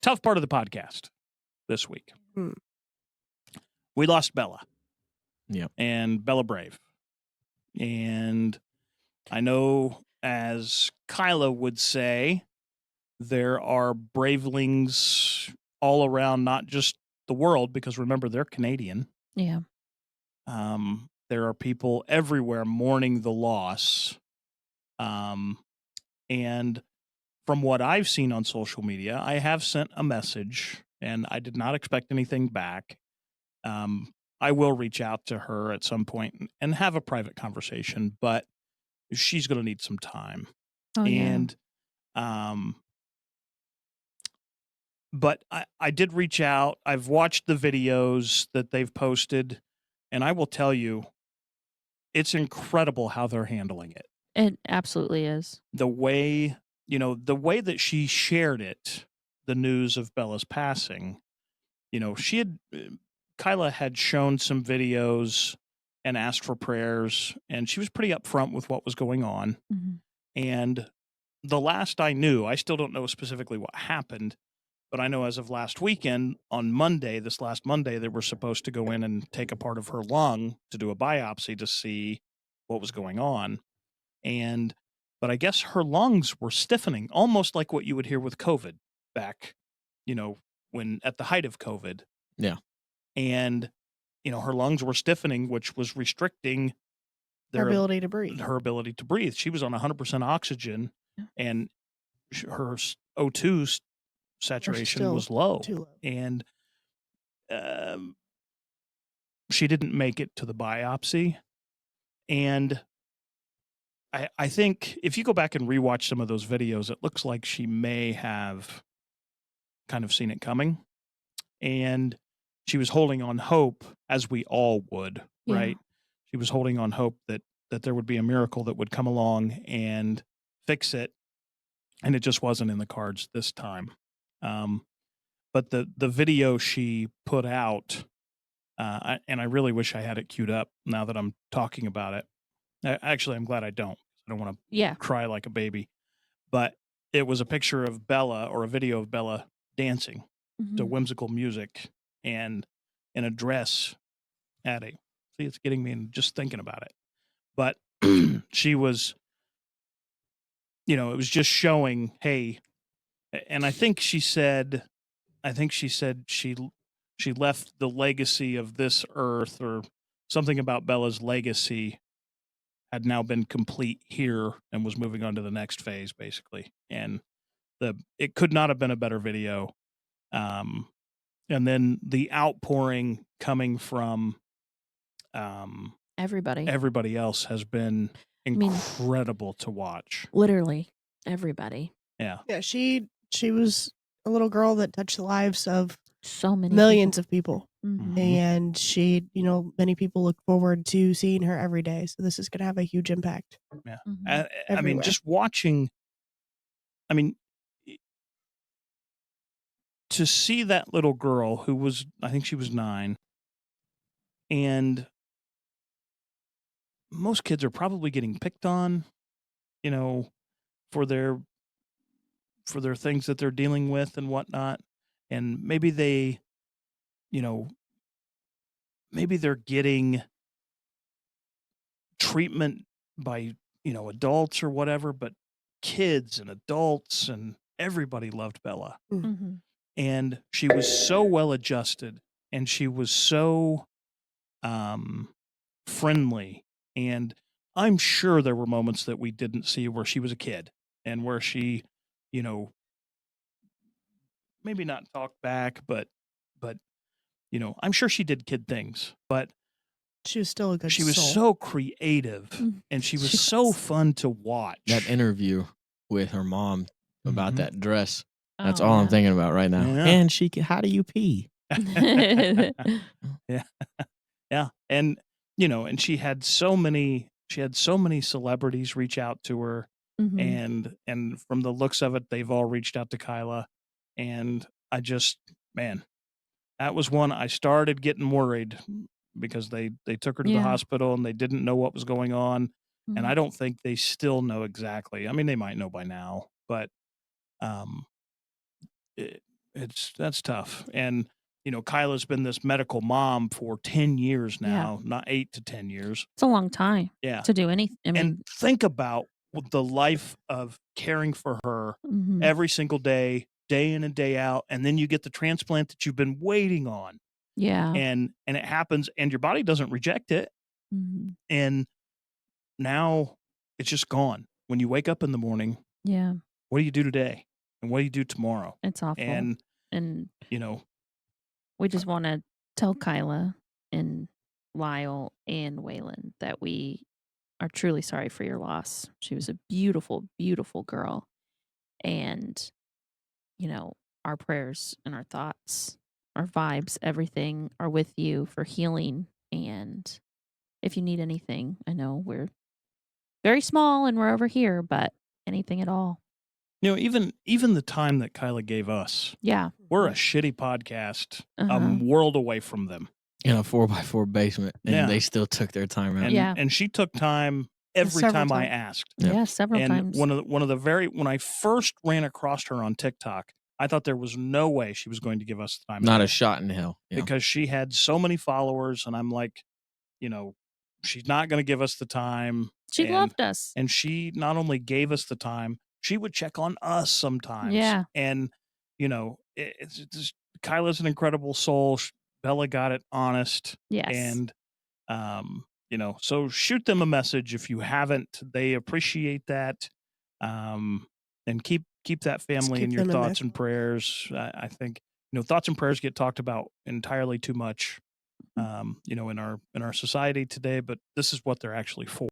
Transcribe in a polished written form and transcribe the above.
tough part of the podcast this week. Hmm. We lost Bella. Yep. And Bella Brave. And I know, as Kyla would say, there are Bravelings all around, not just the world, because remember, they're Canadian. Yeah. There are people everywhere mourning the loss. And from what I've seen on social media, I have sent a message, and I did not expect anything back. I will reach out to her at some point and have a private conversation, but she's going to need some time. Oh, yeah. And, but I did reach out. I've watched the videos that they've posted, and I will tell you, it's incredible how they're handling it. It absolutely is. The way that she shared it, the news of Bella's passing, Kyla had shown some videos and asked for prayers, and she was pretty upfront with what was going on. Mhm. And the last I knew, I still don't know specifically what happened, but I know as of last weekend, on Monday, this last Monday, they were supposed to go in and take a part of her lung to do a biopsy to see what was going on. But I guess her lungs were stiffening, almost like what you would hear with COVID back, when at the height of COVID. Yeah. And, her lungs were stiffening, which was restricting Her ability to breathe. She was on 100% oxygen, Yeah. and her O2 saturation was low. Too low. And she didn't make it to the biopsy. And I think if you go back and rewatch some of those videos, it looks like she may have kind of seen it coming. And she was holding on hope, as we all would, Yeah. right? She was holding on hope that there would be a miracle that would come along and fix it. And it just wasn't in the cards this time. But the video she put out, and I really wish I had it queued up now that I'm talking about it. Actually, I'm glad I don't. I don't want to cry like a baby. But it was a picture of Bella, or a video of Bella dancing to whimsical music and in a dress at a... See, it's getting me in just thinking about it. But she was, it was just showing, hey, and I think she said she left the legacy of this earth, or something about Bella's legacy had now been complete here and was moving on to the next phase, basically. And it could not have been a better video. And then the outpouring coming from everybody else has been incredible to watch. Literally everybody. Yeah. Yeah, she was a little girl that touched the lives of so many millions of people. Mhm. And she, many people look forward to seeing her every day. So this is going to have a huge impact. Yeah. Mhm. I mean, just watching, to see that little girl who was, I think she was 9, and most kids are probably getting picked on, for their things that they're dealing with and whatnot. And maybe maybe they're getting treatment by, adults or whatever, but kids and adults and everybody loved Bella. Mhm. And she was so well adjusted, and she was so friendly. And I'm sure there were moments that we didn't see where she was a kid and where she, maybe not talk back, but I'm sure she did kid things, but she was still a good she was soul. so creative, and she was so fun to watch. That interview with her mom about that dress. That's Oh, all I'm yeah. thinking about right now. Yeah. And how do you pee? Yeah. Yeah. And, and she had so many celebrities reach out to her, Mhm. and from the looks of it, they've all reached out to Kyla. And I just, man, that was one I started getting worried, because they took her to the Yeah. hospital and they didn't know what was going on. And I Mhm. don't think they still know exactly. I mean, they might know by now, but that's tough. And Kyla's been this medical mom for 10 years Yeah. now, not 8 to 10 years. It's a long time Yeah. to do anything. I mean, And think about the life of caring for her mhm, every single day, day in and day out, and then you get the transplant that you've been waiting on, yeah. and it happens, and your body doesn't reject it, Mhm, and now it's just gone. When you wake up in the morning, yeah. what do you do today, and what do you do tomorrow? It's awful. And And you know, we just want to tell Kyla and Lyle and Waylon that we are truly sorry for your loss. She was a beautiful, beautiful girl. And, our prayers and our thoughts, our vibes, everything are with you for healing. And if you need anything, I know we're very small and we're over here, but anything at all. even the time that Kyla gave us, Yeah. we're a shitty podcast, Uh-huh. world away from them. In a 4x4 basement, and Yeah. they still took their time out. And Yeah. and she took time every Several time I times. asked. Yep. Yeah, several And times. one of the very when I first ran across her on TikTok, I thought there was no way she was going to give us the time of Not day a shot in hell. Yeah. because she had so many followers, and I'm like, she's not going to give us the time. She and, loved us. and she not only gave us the time, she would check on us sometimes. Yeah. And it's just, Kyla's an incredible soul. Bella got it honest. Yes. And so shoot them a message if you haven't. They appreciate that. And keep that family keep in your them in thoughts there. and prayers. I think thoughts and prayers get talked about entirely too much in our society today, but this is what they're actually for.